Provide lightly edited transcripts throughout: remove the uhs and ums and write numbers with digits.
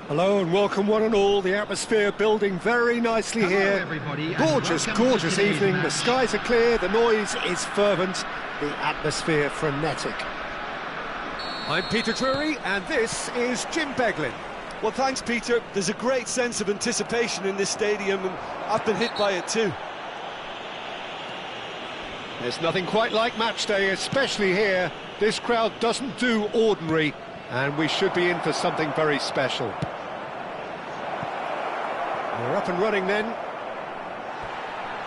Hello and welcome one and all. The atmosphere building very nicely here. Everybody, Gorgeous evening. The skies are clear, the noise is fervent, the atmosphere frenetic. I'm Peter Drury and this is Jim Beglin. Well, thanks, Peter. There's a great sense of anticipation in this stadium, and I've been hit by it too. There's nothing quite like match day, especially here. This crowd doesn't do ordinary, and we should be in for something very special. We're up and running then.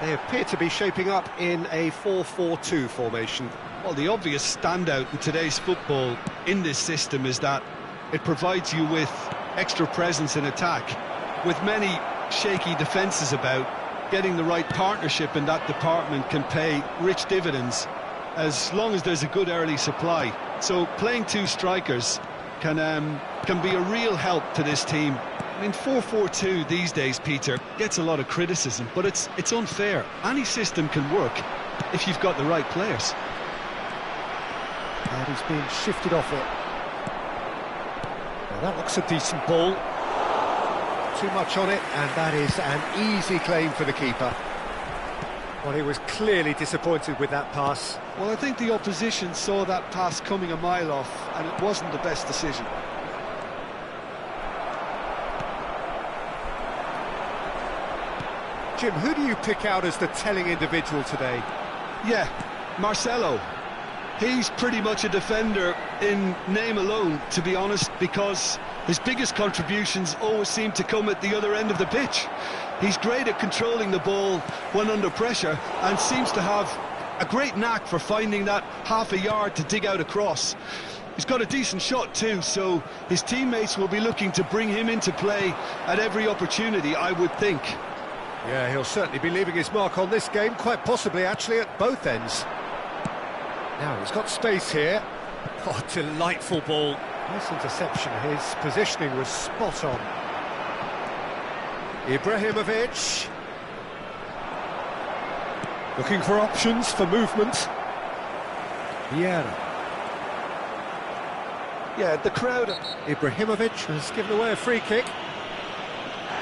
They appear to be shaping up in a 4-4-2 formation. Well, the obvious standout in today's football in this system is that it provides you with extra presence in attack. With many shaky defences about, getting the right partnership in that department can pay rich dividends as long as there's a good early supply. So playing two strikers can be a real help to this team. I mean, 4-4-2 these days, Peter, gets a lot of criticism, but it's unfair. Any system can work if you've got the right players. And he's being shifted off it. Now that looks a decent ball. Too much on it, and that is an easy claim for the keeper. Well, he was clearly disappointed with that pass. Well, I think the opposition saw that pass coming a mile off, and it wasn't the best decision. Jim, who do you pick out as the telling individual today? Yeah, Marcelo. He's pretty much a defender in name alone, to be honest, because his biggest contributions always seem to come at the other end of the pitch. He's great at controlling the ball when under pressure and seems to have a great knack for finding that half a yard to dig out a cross. He's got a decent shot too, so his teammates will be looking to bring him into play at every opportunity, I would think. Yeah, he'll certainly be leaving his mark on this game, quite possibly actually at both ends. Now he's got space here. Oh, delightful ball. Nice interception. His positioning was spot on. Ibrahimovic. Looking for options for movement. Vieira. Yeah, the crowd... Ibrahimovic has given away a free kick.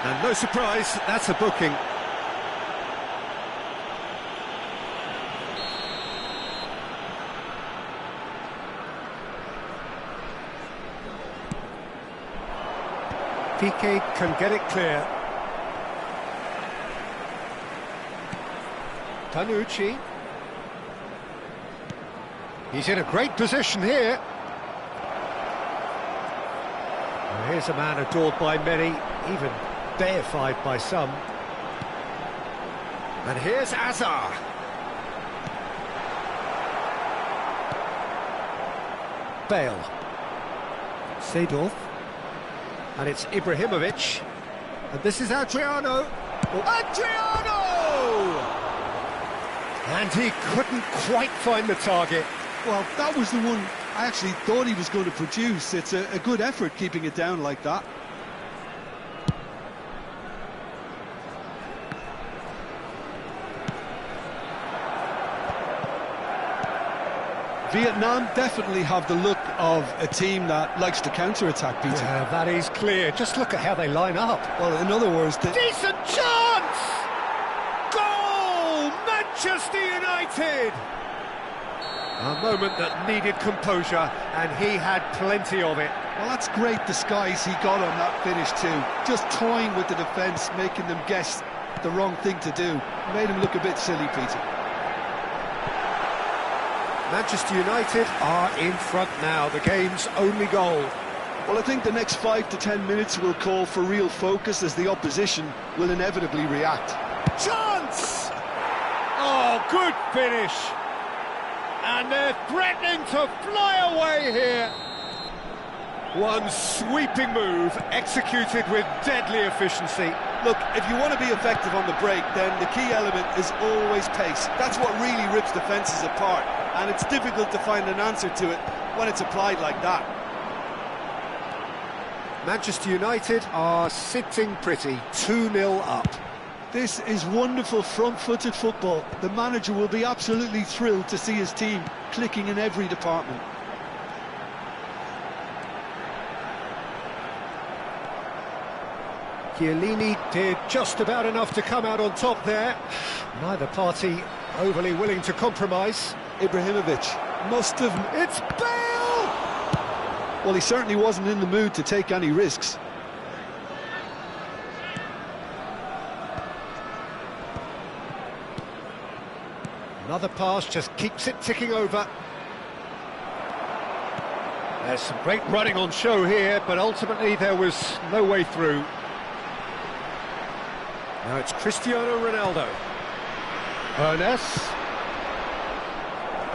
And no surprise, that's a booking. Piqué can get it clear. Tanucci. He's in a great position here. Well, here's a man adored by many, even deified by some. And here's Azar. Bale. Seedorf. And it's Ibrahimovic. And this is Adriano. Adriano! And he couldn't quite find the target. Well, that was the one I actually thought he was going to produce. It's a good effort keeping it down like that. Vietnam definitely have the look of a team that likes to counter-attack, Peter. Yeah, that is clear. Just look at how they line up. Well, in other words... Decent chance! Goal! Manchester United! A moment that needed composure, and he had plenty of it. Well, that's great disguise he got on that finish too. Just toying with the defence, making them guess the wrong thing to do. Made him look a bit silly, Peter. Manchester United are in front now, the game's only goal. Well, I think the next 5 to 10 minutes will call for real focus as the opposition will inevitably react. Chance! Oh, good finish! And they're threatening to fly away here. One sweeping move, executed with deadly efficiency. Look, if you want to be effective on the break, then the key element is always pace. That's what really rips defences apart, and it's difficult to find an answer to it when it's applied like that. Manchester United are sitting pretty, 2-0 up. This is wonderful front-footed football. The manager will be absolutely thrilled to see his team clicking in every department. Chiellini did just about enough to come out on top there. Neither party overly willing to compromise. Ibrahimovic must have... It's Bale! Well, he certainly wasn't in the mood to take any risks. Another pass just keeps it ticking over. There's some great running on show here, but ultimately there was no way through. Now it's Cristiano Ronaldo. Ernest.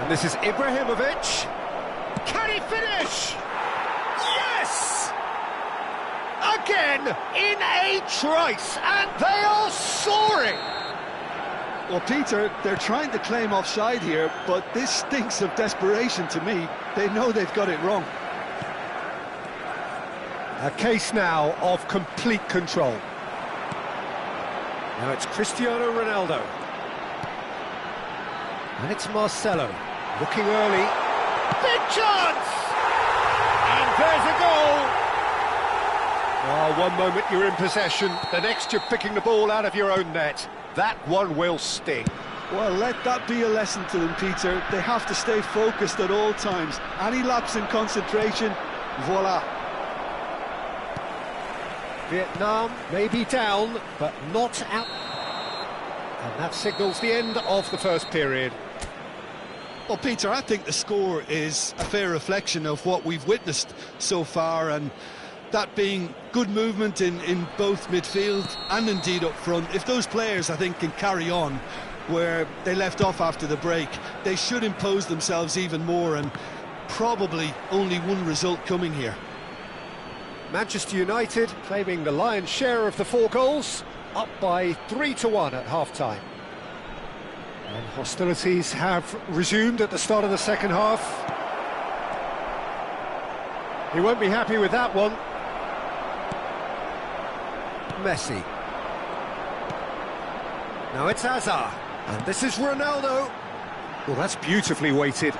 And this is Ibrahimovic. Can he finish? Yes! Again, in a trice, and they are soaring! Well, Peter, they're trying to claim offside here, but this stinks of desperation to me. They know they've got it wrong. A case now of complete control. Now it's Cristiano Ronaldo. And it's Marcelo, looking early. Big chance! And there's a goal! Oh, one moment you're in possession, the next you're picking the ball out of your own net. That one will sting. Well, let that be a lesson to them, Peter. They have to stay focused at all times. Any lapse in concentration, voila. Vietnam may be down, but not out. And that signals the end of the first period. Well, Peter, I think the score is a fair reflection of what we've witnessed so far, and that being good movement in both midfield and indeed up front. If those players, I think, can carry on where they left off after the break, they should impose themselves even more, and probably only one result coming here. Manchester United claiming the lion's share of the 4 goals, up by 3-1 at half-time. And hostilities have resumed at the start of the second half. He won't be happy with that one. Messi. Now it's Hazard, and this is Ronaldo. Well, that's beautifully weighted.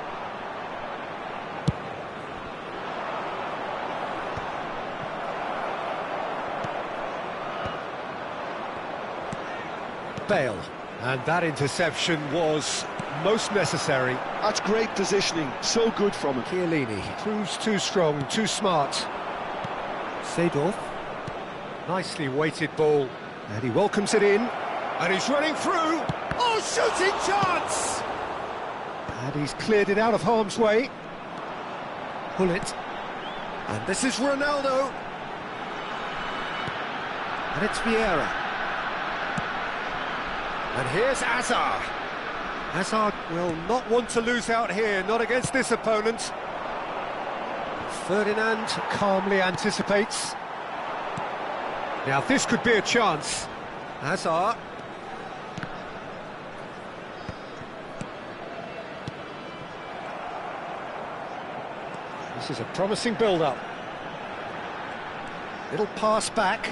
Bale, and that interception was most necessary. That's great positioning, so good from him. Chiellini proves too strong, too smart. Seedorf. Nicely weighted ball, and he welcomes it in, and he's running through. Oh, shooting chance! And he's cleared it out of harm's way. Pull it, and this is Ronaldo. And it's Vieira. And here's Hazard. Hazard will not want to lose out here, not against this opponent. Ferdinand calmly anticipates. Now this could be a chance. Hazard. This is a promising build-up. Little pass back.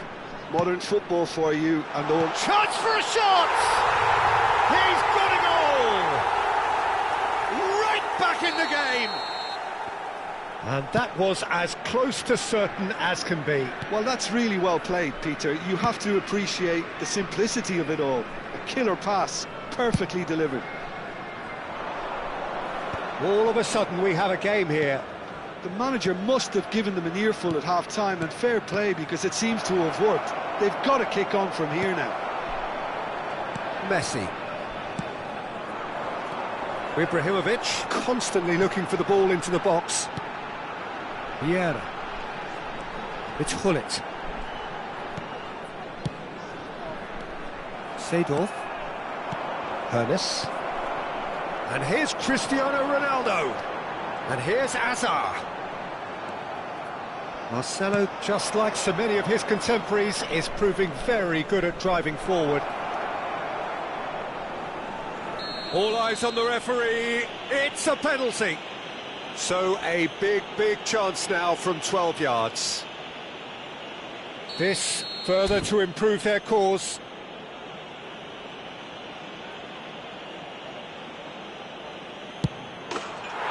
Modern football for you, and all. Chance for a shot! He's got a goal! Right back in the game! And that was as close to certain as can be. Well, that's really well played, Peter. You have to appreciate the simplicity of it all. A killer pass, perfectly delivered. All of a sudden we have a game here. The manager must have given them an earful at half-time, and fair play, because it seems to have worked. They've got to kick on from here now. Messi. Ibrahimovic constantly looking for the ball into the box. Vieira. It's Gullit. Seedorf. Ernest. And here's Cristiano Ronaldo. And here's Hazard. Marcelo, just like so many of his contemporaries, is proving very good at driving forward. All eyes on the referee. It's a penalty. So a big chance now from 12 yards. This further to improve their cause.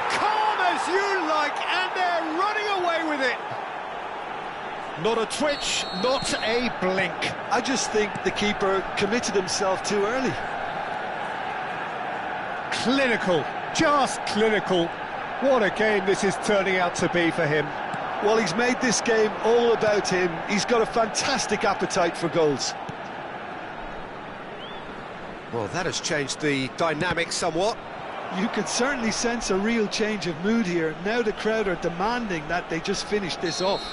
Calm as you like, and they're running away with it. Not a twitch, not a blink. I just think the keeper committed himself too early. Clinical, just clinical. What a game this is turning out to be for him. Well, he's made this game all about him. He's got a fantastic appetite for goals. Well, that has changed the dynamic somewhat. You can certainly sense a real change of mood here. Now the crowd are demanding that they just finish this off.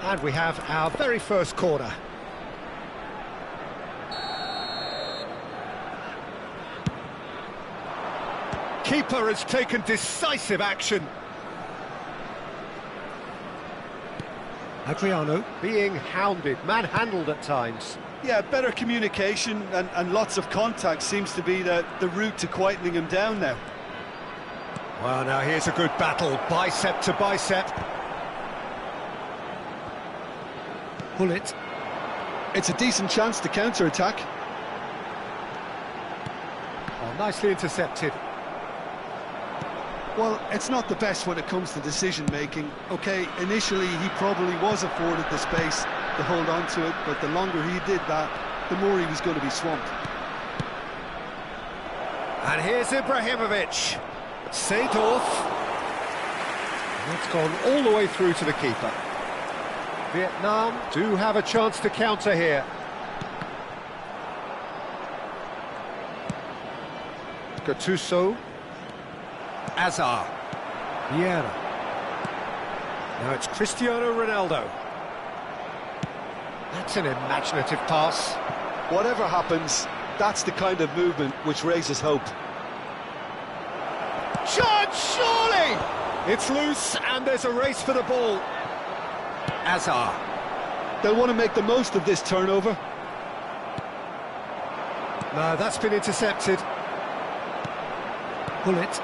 And we have our very first corner. Keeper has taken decisive action. Adriano being hounded, manhandled at times. Yeah, better communication and lots of contact seems to be the route to quietening him down now. Well, now here's a good battle, bicep to bicep. Pull it. It's a decent chance to counter-attack. Oh, nicely intercepted. Well, it's not the best when it comes to decision-making. OK, initially he probably was afforded the space to hold on to it, but the longer he did that, the more he was going to be swamped. And here's Ibrahimovic. Seedorf. It's gone all the way through to the keeper. Vietnam do have a chance to counter here. Gattuso. Azar. Vieira. Now it's Cristiano Ronaldo. That's an imaginative pass. Whatever happens, that's the kind of movement which raises hope. Shot, surely! It's loose and there's a race for the ball. Azar. They'll want to make the most of this turnover. No, that's been intercepted. Pull it.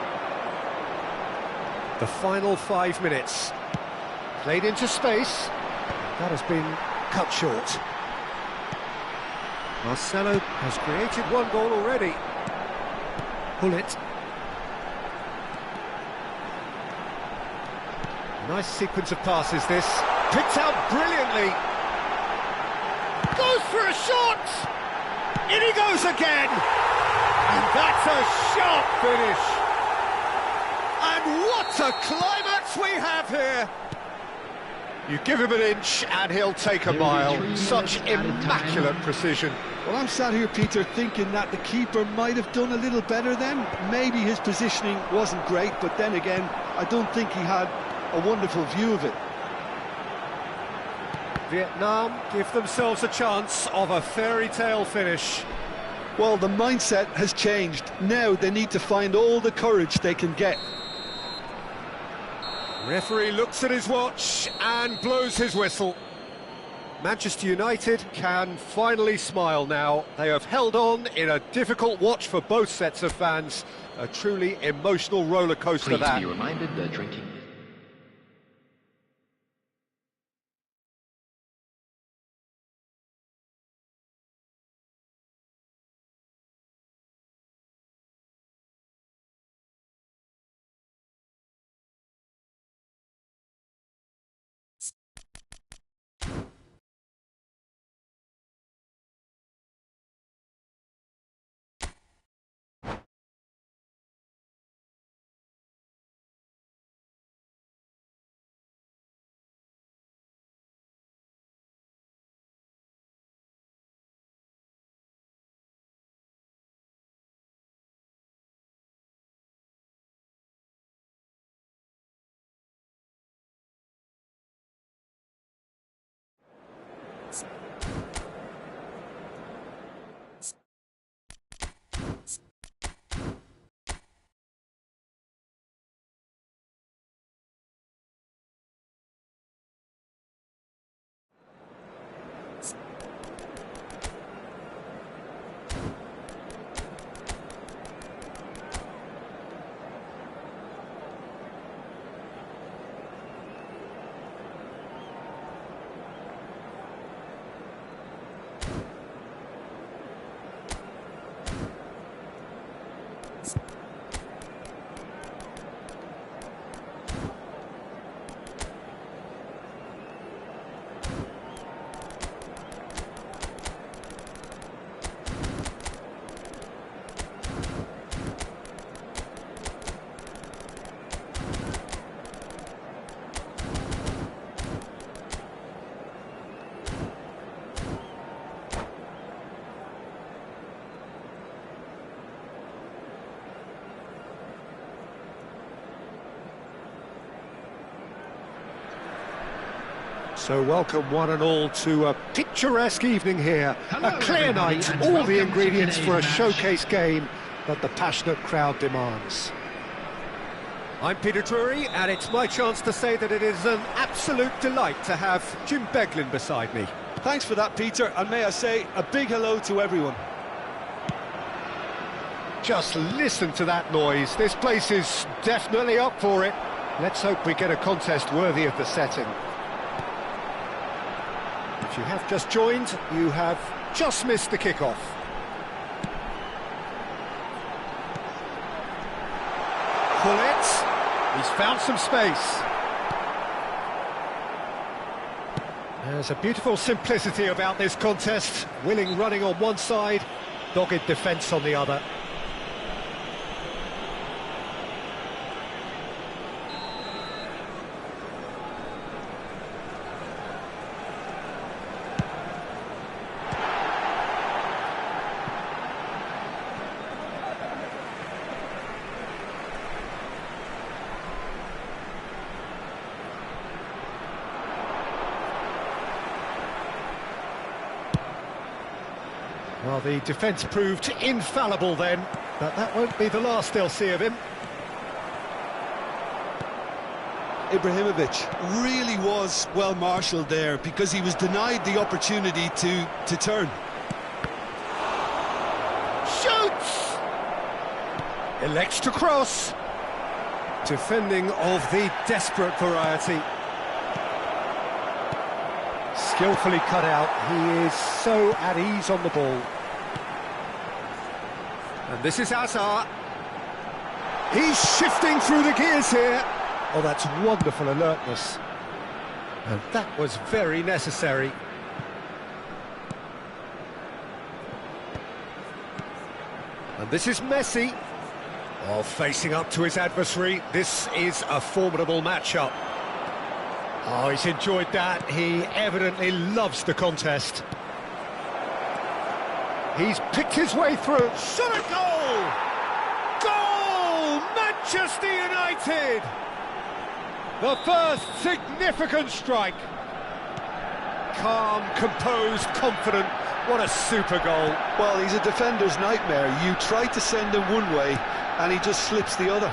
The final 5 minutes. Played into space. That has been cut short. Marcelo has created one goal already. Pull it. Nice sequence of passes this. Picked out brilliantly. Goes for a shot! In he goes again! And that's a sharp finish! And what a climax we have here! You give him an inch and he'll take a mile. Such immaculate precision. Well, I'm sat here, Peter, thinking that the keeper might have done a little better then. Maybe his positioning wasn't great, but then again, I don't think he had a wonderful view of it. Vietnam give themselves a chance of a fairy tale finish. Well, the mindset has changed. Now they need to find all the courage they can get. Referee looks at his watch and blows his whistle. Manchester United can finally smile now. They have held on in a difficult watch for both sets of fans. A truly emotional roller coaster that. Please be reminded that drinking So welcome one and all to a picturesque evening here. A clear night, all the ingredients for a showcase game that the passionate crowd demands. I'm Peter Drury, and it's my chance to say that it is an absolute delight to have Jim Beglin beside me. Thanks for that, Peter, and may I say a big hello to everyone. Just listen to that noise. This place is definitely up for it. Let's hope we get a contest worthy of the setting. If you have just joined, you have just missed the kickoff. Pullet. He's found some space. There's a beautiful simplicity about this contest. Willing running on one side, dogged defence on the other. Well, the defence proved infallible then, but that won't be the last they'll see of him. Ibrahimovic really was well marshalled there because he was denied the opportunity to turn. Shoots! Elects to cross. Defending of the desperate variety. Skillfully cut out, he is so at ease on the ball. And this is Hazard. He's shifting through the gears here. Oh, that's wonderful alertness. And that was very necessary. And this is Messi. Oh, facing up to his adversary, this is a formidable matchup. Oh, he's enjoyed that. He evidently loves the contest. He's picked his way through. Shot a goal! Goal! Manchester United! The first significant strike. Calm, composed, confident. What a super goal. Well, he's a defender's nightmare. You try to send him one way, and he just slips the other.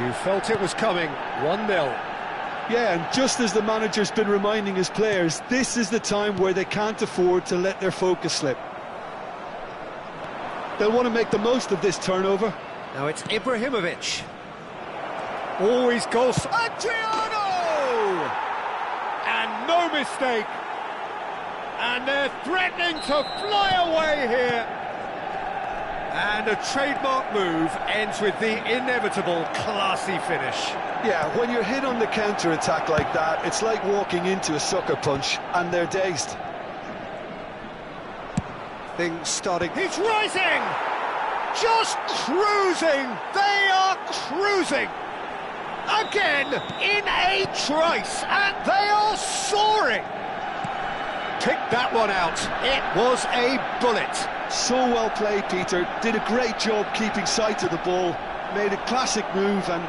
You felt it was coming. 1-0. Yeah, and just as the manager's been reminding his players, this is the time where they can't afford to let their focus slip. They'll want to make the most of this turnover. Now it's Ibrahimovic. Always goals. Adriano! And no mistake. And they're threatening to fly away here. And a trademark move ends with the inevitable classy finish. Yeah, when you're hit on the counter-attack like that, it's like walking into a sucker punch, and they're dazed. Things starting. He's rising! Just cruising! They are cruising! Again, in a trice, and they are soaring! Pick that one out. It was a bullet. So well played, Peter. Did a great job keeping sight of the ball. Made a classic move and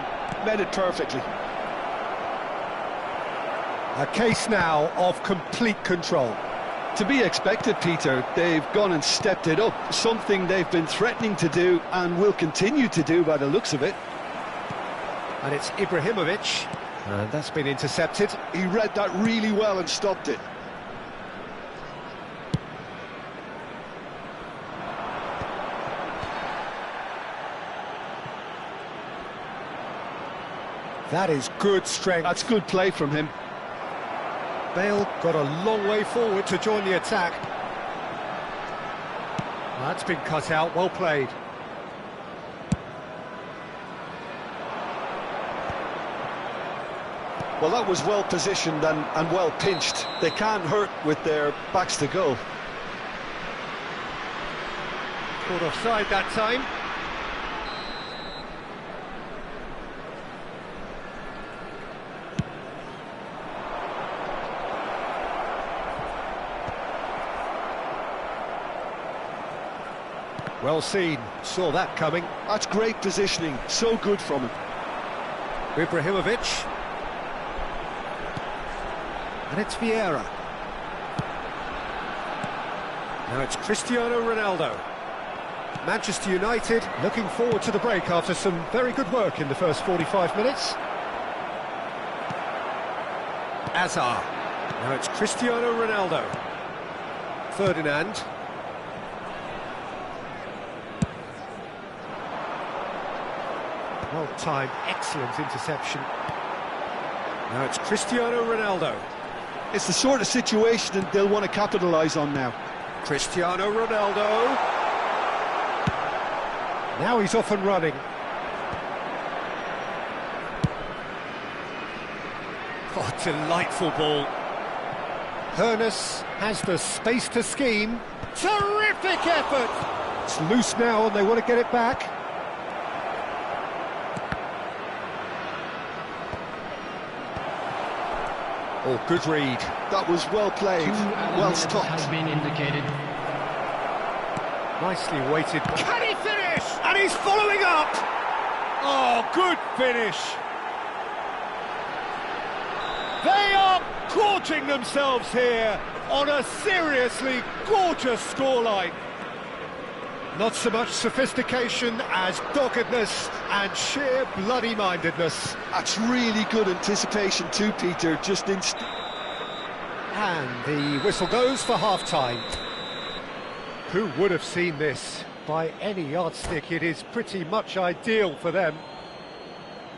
met it perfectly. A case now of complete control. To be expected, Peter. They've gone and stepped it up. Something they've been threatening to do and will continue to do by the looks of it. And it's Ibrahimovic. And that's been intercepted. He read that really well and stopped it. That is good strength. That's good play from him. Bale got a long way forward to join the attack. That's been cut out, well played. Well, that was well positioned and well pinched. They can't hurt with their backs to goal. Caught offside that time. Well seen, saw that coming. That's great positioning, so good from him. Ibrahimovic. And it's Vieira. Now it's Cristiano Ronaldo. Manchester United looking forward to the break after some very good work in the first 45 minutes. Hazard. Now it's Cristiano Ronaldo. Ferdinand. Well-timed, excellent interception. Now it's Cristiano Ronaldo. It's the sort of situation that they'll want to capitalise on now. Cristiano Ronaldo. Now he's off and running. Oh, delightful ball. Hoeneß has the space to scheme. Terrific effort! It's loose now and they want to get it back. Oh, good read. That was well played, well stopped. Has been indicated. Nicely weighted. Can he finish? And he's following up! Oh, good finish. They are gorging themselves here on a seriously gorgeous scoreline. Not so much sophistication as doggedness and sheer bloody-mindedness. That's really good anticipation too, Peter, just instant. And the whistle goes for half-time. Who would have seen this? By any yardstick, it is pretty much ideal for them.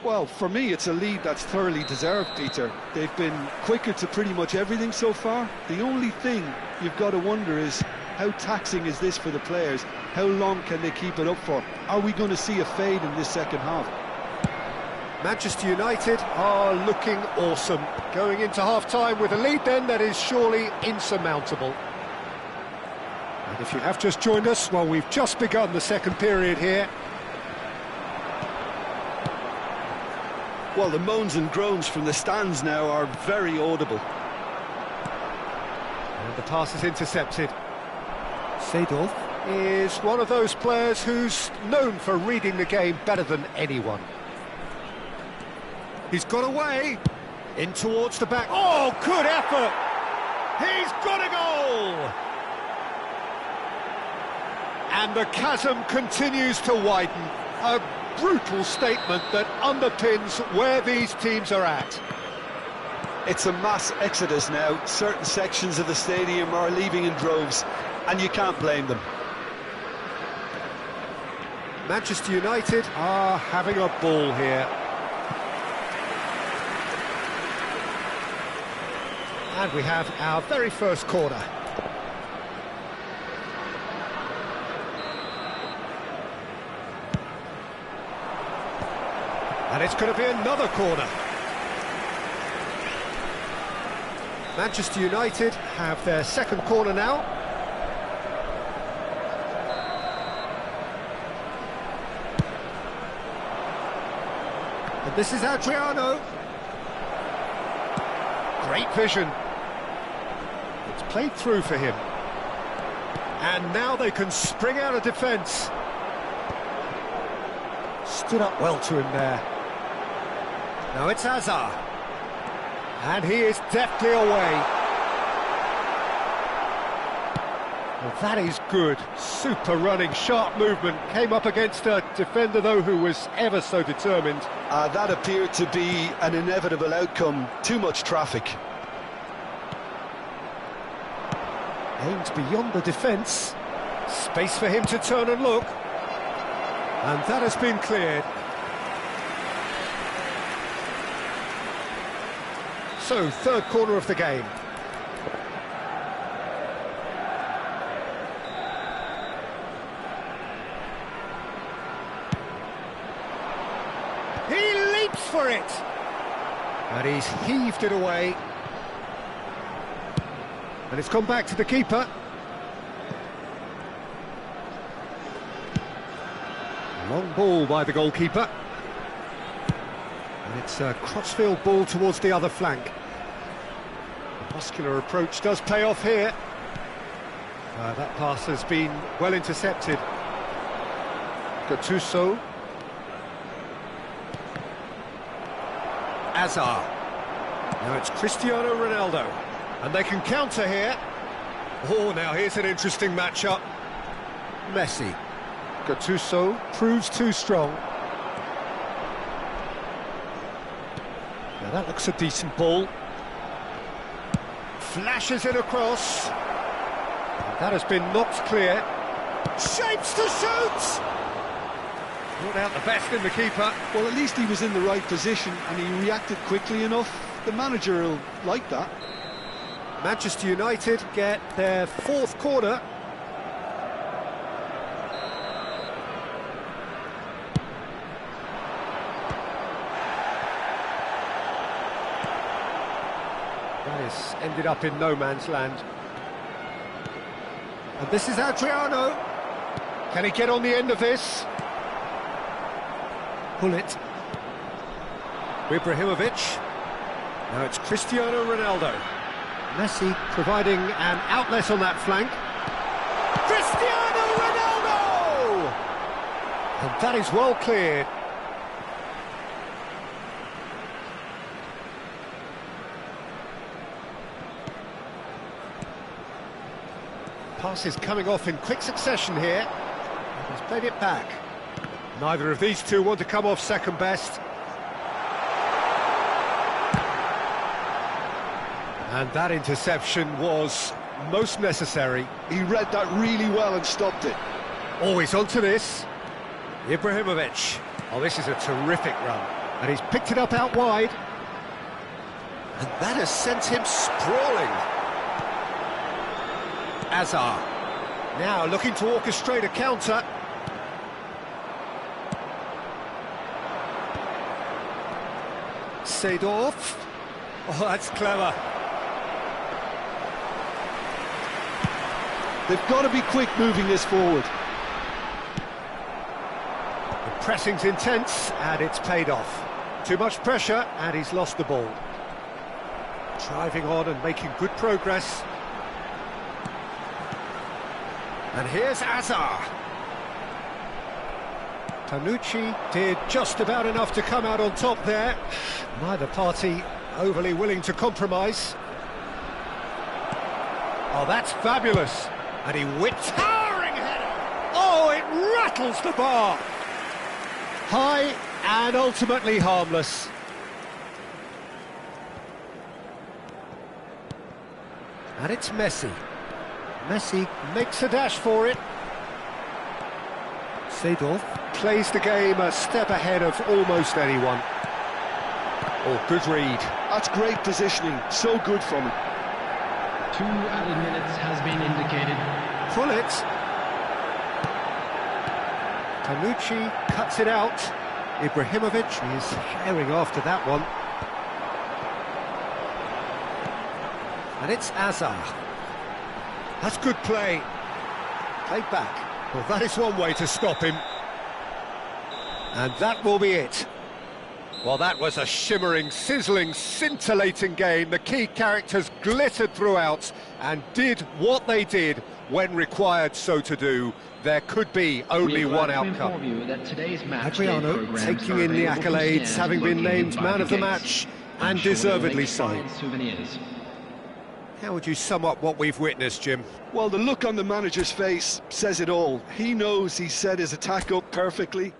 Well, for me, it's a lead that's thoroughly deserved, Peter. They've been quicker to pretty much everything so far. The only thing you've got to wonder is, how taxing is this for the players? How long can they keep it up for? Are we going to see a fade in this second half? Manchester United are looking awesome. Going into half-time with a lead then that is surely insurmountable. And if you have just joined us, well, we've just begun the second period here. Well, the moans and groans from the stands now are very audible. And the pass is intercepted. Seedorf is one of those players who's known for reading the game better than anyone. He's got away, in towards the back. Oh, good effort! He's got a goal! And the chasm continues to widen. A brutal statement that underpins where these teams are at. It's a mass exodus now. Certain sections of the stadium are leaving in droves, and you can't blame them. Manchester United are having a ball here. And we have our very first corner. And it's going to be another corner. Manchester United have their second corner now. And this is Adriano. Great vision. It's played through for him. And now they can spring out of defence. Stood up well to him there. Now it's Hazard. And he is deftly away. Well, that is good. Super running, sharp movement. Came up against a defender, though, who was ever so determined. That appeared to be an inevitable outcome. Too much traffic. Aimed beyond the defence. Space for him to turn and look. And that has been cleared. So, third corner of the game. He leaps for it! And he's heaved it away. And it's gone back to the keeper. Long ball by the goalkeeper. And it's a crossfield ball towards the other flank. The muscular approach does pay off here. That pass has been well intercepted. Gattuso. Hazard. Now it's Cristiano Ronaldo, and they can counter here. Oh, now here's an interesting matchup. Messi. Gattuso proves too strong. Now that looks a decent ball. Flashes it across. And that has been knocked clear. Shapes to shoot! Brought out the best in the keeper. Well, at least he was in the right position and he reacted quickly enough. The manager will like that. Manchester United get their fourth corner. That has ended up in no man's land. And this is Adriano. Can he get on the end of this? Pull it. Ibrahimovic. Now it's Cristiano Ronaldo. Messi providing an outlet on that flank. Cristiano Ronaldo! And that is well cleared. Pass is coming off in quick succession here. He's played it back. Neither of these two want to come off second best. And that interception was most necessary. He read that really well and stopped it. Always onto this. Ibrahimovic. Oh, this is a terrific run. And he's picked it up out wide. And that has sent him sprawling. Azar. Now looking to orchestrate a counter. Seedorf. Oh, that's clever. They've got to be quick moving this forward. The pressing's intense, and it's paid off. Too much pressure, and he's lost the ball. Driving on and making good progress. And here's Azar. Tanucci did just about enough to come out on top there. Neither party overly willing to compromise. Oh, that's fabulous. And he whips. Towering header! Oh, it rattles the bar! High and ultimately harmless. And it's Messi. Messi makes a dash for it. Seedorf plays the game a step ahead of almost anyone. Oh, good read. That's great positioning, so good from him. 2 added minutes has been indicated. Pull it. Tanucci cuts it out. Ibrahimovic is herring after that one. And it's Azar. That's good play. Played back. Well, that is one way to stop him. And that will be it. Well, that was a shimmering, sizzling, scintillating game. The key characters glittered throughout and did what they did when required so to do. There could be only one outcome. Adriano taking in the accolades, having been named man of the match, and deservedly so. How would you sum up what we've witnessed, Jim? Well, the look on the manager's face says it all. He knows he set his attack up perfectly.